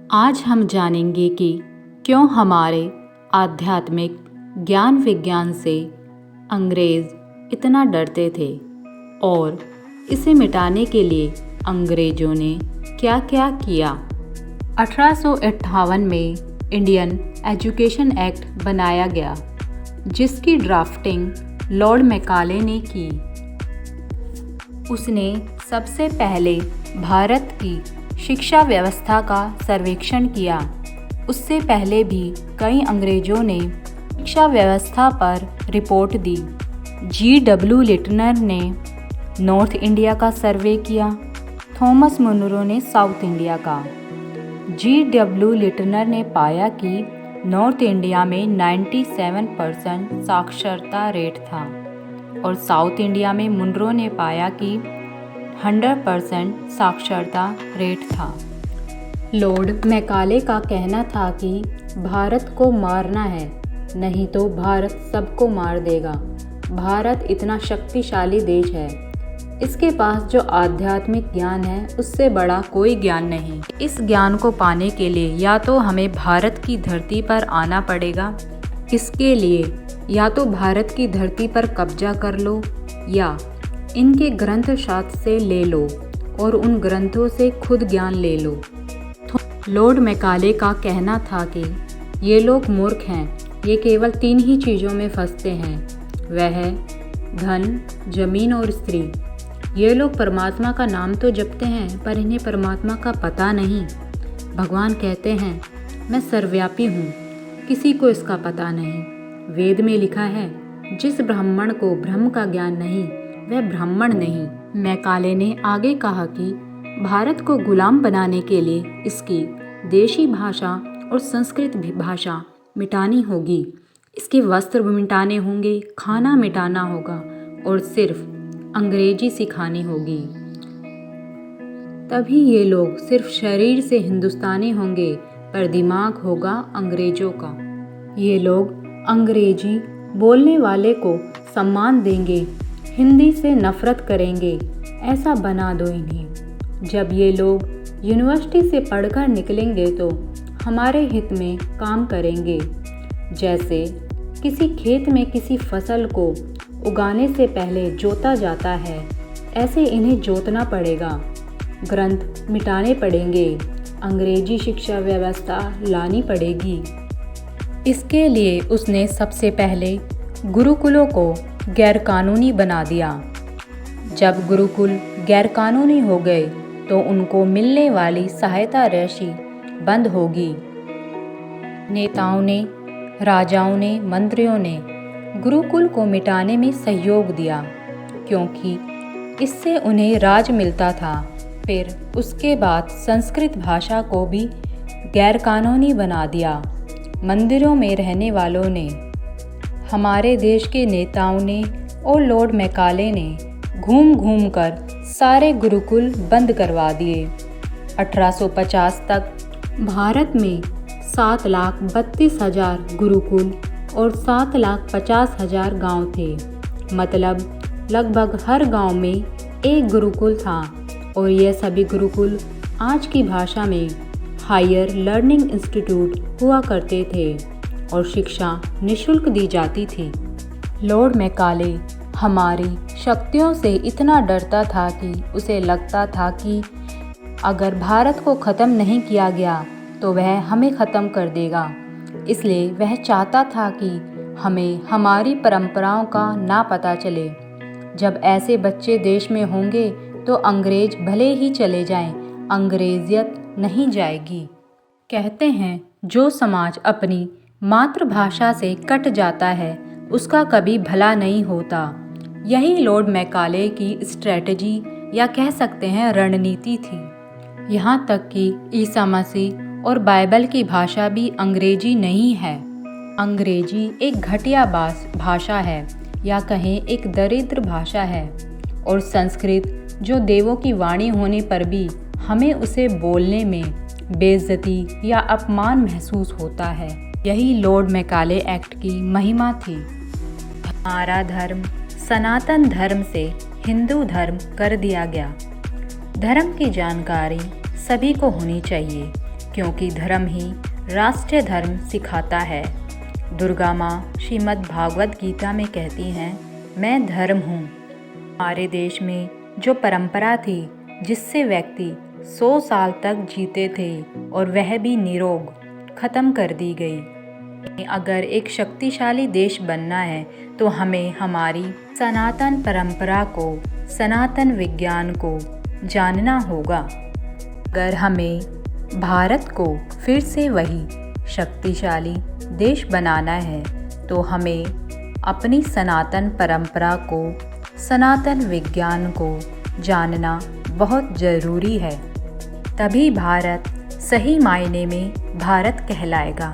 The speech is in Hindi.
आज हम जानेंगे कि क्यों हमारे आध्यात्मिक ज्ञान विज्ञान से अंग्रेज इतना डरते थे और इसे मिटाने के लिए अंग्रेजों ने क्या क्या किया। 1858 में इंडियन एजुकेशन एक्ट बनाया गया, जिसकी ड्राफ्टिंग लॉर्ड मैकाले ने की। उसने सबसे पहले भारत की शिक्षा व्यवस्था का सर्वेक्षण किया। उससे पहले भी कई अंग्रेजों ने शिक्षा व्यवस्था पर रिपोर्ट दी। G.W. लिटनर ने नॉर्थ इंडिया का सर्वे किया, थॉमस मुनरो ने साउथ इंडिया का। G.W. लिटनर ने पाया कि नॉर्थ इंडिया में 97% साक्षरता रेट था और साउथ इंडिया में मुनरो ने पाया कि 100% साक्षरता रेट था। लॉर्ड मैकाले का कहना था कि भारत को मारना है, नहीं तो भारत सबको मार देगा। भारत इतना शक्तिशाली देश है, इसके पास जो आध्यात्मिक ज्ञान है उससे बड़ा कोई ज्ञान नहीं। इस ज्ञान को पाने के लिए या तो हमें भारत की धरती पर आना पड़ेगा, इसके लिए या तो भारत की धरती पर कब्जा कर लो या इनके ग्रंथ शास्त्र से ले लो और उन ग्रंथों से खुद ज्ञान ले लो। लॉर्ड मैकाले का कहना था कि ये लोग मूर्ख हैं, ये केवल 3 ही चीज़ों में फंसते हैं, वह है धन, जमीन और स्त्री। ये लोग परमात्मा का नाम तो जपते हैं पर इन्हें परमात्मा का पता नहीं। भगवान कहते हैं मैं सर्वव्यापी हूँ, किसी को इसका पता नहीं। वेद में लिखा है जिस ब्राह्मण को ब्रह्म का ज्ञान नहीं वह ब्राह्मण नहीं। मैकाले ने आगे कहा कि भारत को गुलाम बनाने के लिए इसकी देशी भाषा और संस्कृत भाषा मिटानी होगी, इसके वस्त्र मिटाने होंगे, खाना मिटाना होगा और सिर्फ अंग्रेजी सिखानी होगी। तभी ये लोग सिर्फ शरीर से हिंदुस्तानी होंगे पर दिमाग होगा अंग्रेजों का। ये लोग अंग्रेजी बोलने वाले को सम्मान देंगे, हिंदी से नफरत करेंगे। ऐसा बना दो इन्हें। जब ये लोग यूनिवर्सिटी से पढ़कर निकलेंगे तो हमारे हित में काम करेंगे। जैसे किसी खेत में किसी फसल को उगाने से पहले जोता जाता है, ऐसे इन्हें जोतना पड़ेगा, ग्रंथ मिटाने पड़ेंगे, अंग्रेजी शिक्षा व्यवस्था लानी पड़ेगी। इसके लिए उसने सबसे पहले गुरुकुलों को गैरकानूनी बना दिया। जब गुरुकुल गैरकानूनी हो गए तो उनको मिलने वाली सहायता राशि बंद होगी। नेताओं ने, राजाओं ने, मंत्रियों ने गुरुकुल को मिटाने में सहयोग दिया क्योंकि इससे उन्हें राज मिलता था। फिर उसके बाद संस्कृत भाषा को भी गैरकानूनी बना दिया। मंदिरों में रहने वालों ने, हमारे देश के नेताओं ने और लॉर्ड मैकाले ने घूम घूम कर सारे गुरुकुल बंद करवा दिए। 1850 तक भारत में 7,32,000 गुरुकुल और 7,50,000 गांव थे। मतलब लगभग हर गांव में एक गुरुकुल था और यह सभी गुरुकुल आज की भाषा में हायर लर्निंग इंस्टीट्यूट हुआ करते थे और शिक्षा निःशुल्क दी जाती थी। लॉर्ड मैकाले हमारी शक्तियों से इतना डरता था कि उसे लगता था कि अगर भारत को ख़त्म नहीं किया गया तो वह हमें ख़त्म कर देगा। इसलिए वह चाहता था कि हमें हमारी परंपराओं का ना पता चले। जब ऐसे बच्चे देश में होंगे तो अंग्रेज भले ही चले जाएं, अंग्रेजियत नहीं जाएगी। कहते हैं जो समाज अपनी मातृभाषा से कट जाता है उसका कभी भला नहीं होता। यही लॉर्ड मैकाले की स्ट्रेटजी या कह सकते हैं रणनीति थी। यहाँ तक कि ईसा मसीह और बाइबल की भाषा भी अंग्रेजी नहीं है। अंग्रेजी एक घटिया भाषा है या कहें एक दरिद्र भाषा है और संस्कृत जो देवों की वाणी होने पर भी हमें उसे बोलने में बेइज्जती या अपमान महसूस होता है। यही लॉर्ड मैकाले एक्ट की महिमा थी। हमारा धर्म सनातन धर्म से हिंदू धर्म कर दिया गया। धर्म की जानकारी सभी को होनी चाहिए। क्योंकि धर्म ही राष्ट्रीय धर्म सिखाता है। दुर्गा माँ श्रीमद् भागवत गीता में कहती हैं, मैं धर्म हूँ। हमारे देश में जो परंपरा थी जिससे व्यक्ति 100 साल तक जीते थे और वह भी निरोग, खत्म कर दी गई। अगर एक शक्तिशाली देश बनना है तो हमें हमारी सनातन परंपरा को, सनातन विज्ञान को जानना होगा। अगर हमें भारत को फिर से वही शक्तिशाली देश बनाना है तो हमें अपनी सनातन परंपरा को, सनातन विज्ञान को जानना बहुत ज़रूरी है। तभी भारत सही मायने में भारत कहलाएगा।